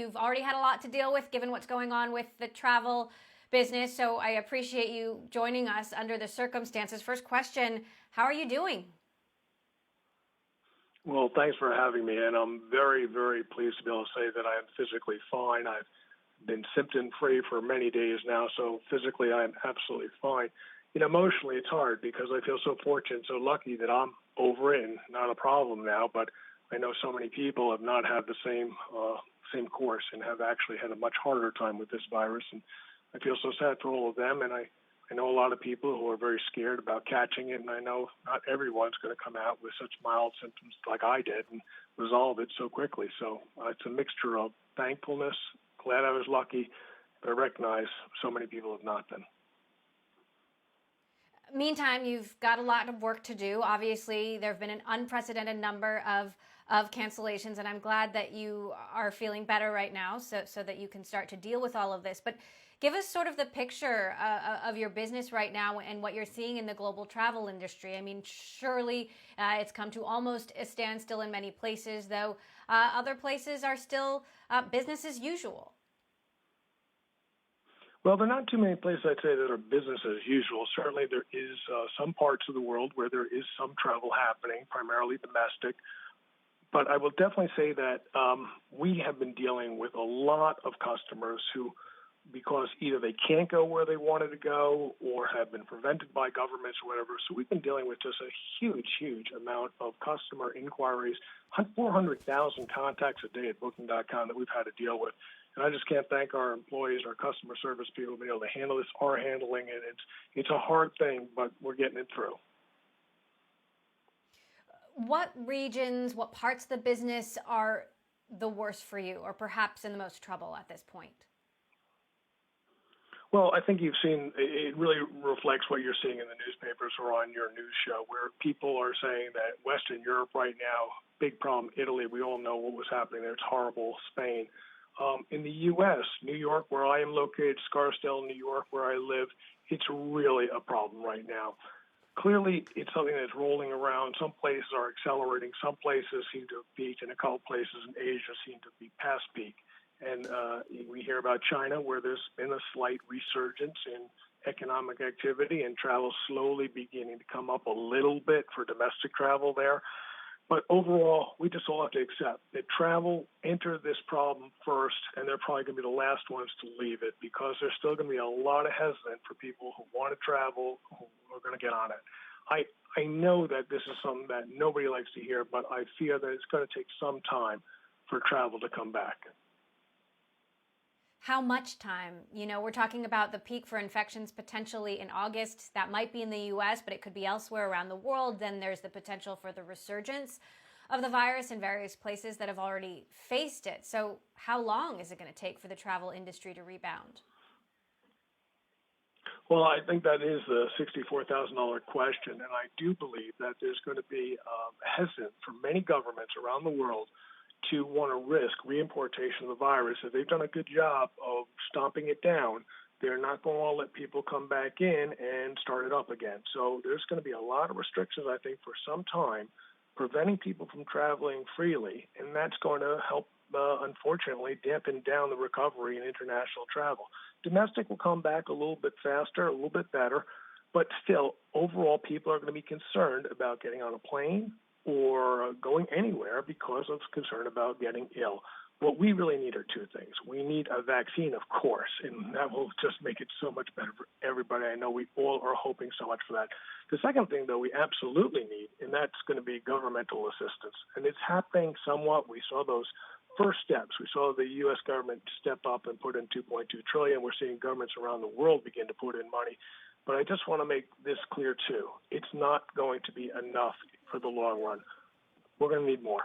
you've already had a lot to deal with given what's going on with the travel business. So I appreciate you joining us under the circumstances. First question, how are you doing? Well, thanks for having me, and I'm very, very pleased to be able to say that I am physically fine. I've been symptom-free for many days now, so physically I am absolutely fine. Emotionally it's hard because I feel so fortunate, so lucky that I'm over it and not a problem now, but I know so many people have not had the same course and have actually had a much harder time with this virus, and I feel so sad for all of them, and I know a lot of people who are very scared about catching it, and I know not everyone's going to come out with such mild symptoms like I did and resolve it so quickly. So it's a mixture of thankfulness, glad I was lucky, but I recognize so many people have not been. Meantime, you've got a lot of work to do. Obviously, there have been an unprecedented number of cancellations, and I'm glad that you are feeling better right now so that you can start to deal with all of this. But give us sort of the picture of your business right now and what you're seeing in the global travel industry. I mean, surely it's come to almost a standstill in many places, though other places are still business as usual. Well, there are not too many places I'd say that are business as usual. Certainly there is some parts of the world where there is some travel happening, primarily domestic. But I will definitely say that we have been dealing with a lot of customers who, because either they can't go where they wanted to go or have been prevented by governments or whatever. So we've been dealing with just a huge, huge amount of customer inquiries, 400,000 contacts a day at Booking.com that we've had to deal with. And I just can't thank our employees, our customer service people, being able to handle this, are handling it. It's a hard thing, but we're getting it through. What regions, what parts of the business are the worst for you, or perhaps in the most trouble at this point? Well, I think you've seen, it really reflects what you're seeing in the newspapers or on your news show, where people are saying that Western Europe right now, big problem. Italy, we all know what was happening there. It's horrible. Spain. In the U.S., New York, where I am located, Scarsdale, New York, where I live, it's really a problem right now. Clearly, it's something that's rolling around. Some places are accelerating. Some places seem to have peaked, and a couple places in Asia seem to be past peak. And we hear about China, where there's been a slight resurgence in economic activity and travel slowly beginning to come up a little bit for domestic travel there. But overall, we just all have to accept that travel entered this problem first, and they're probably going to be the last ones to leave it because there's still going to be a lot of hesitant for people who want to travel, who are going to get on it. I know that this is something that nobody likes to hear, but I fear that it's going to take some time for travel to come back. How much time? We're talking about the peak for infections potentially in August. That might be in the U.S., but it could be elsewhere around the world. Then there's the potential for the resurgence of the virus in various places that have already faced it. So how long is it going to take for the travel industry to rebound? Well, I think that is the $64,000 question, and I do believe that there's going to be hesitant for many governments around the world to want to risk reimportation of the virus. If they've done a good job of stomping it down, they're not going to want to let people come back in and start it up again. So there's going to be a lot of restrictions, I think, for some time, preventing people from traveling freely, and that's going to help, unfortunately, dampen down the recovery in international travel. Domestic will come back a little bit faster, a little bit better, but still, overall, people are going to be concerned about getting on a plane or going anywhere because of concern about getting ill. What we really need are two things. We need a vaccine, of course, and that will just make it so much better for everybody. I know we all are hoping so much for that. The second thing, though, we absolutely need, and that's going to be governmental assistance. And it's happening somewhat. We saw those first steps. We saw the U.S. government step up and put in $2.2 trillion. We're seeing governments around the world begin to put in money. But I just want to make this clear, too. It's not going to be enough for the long run. We're going to need more.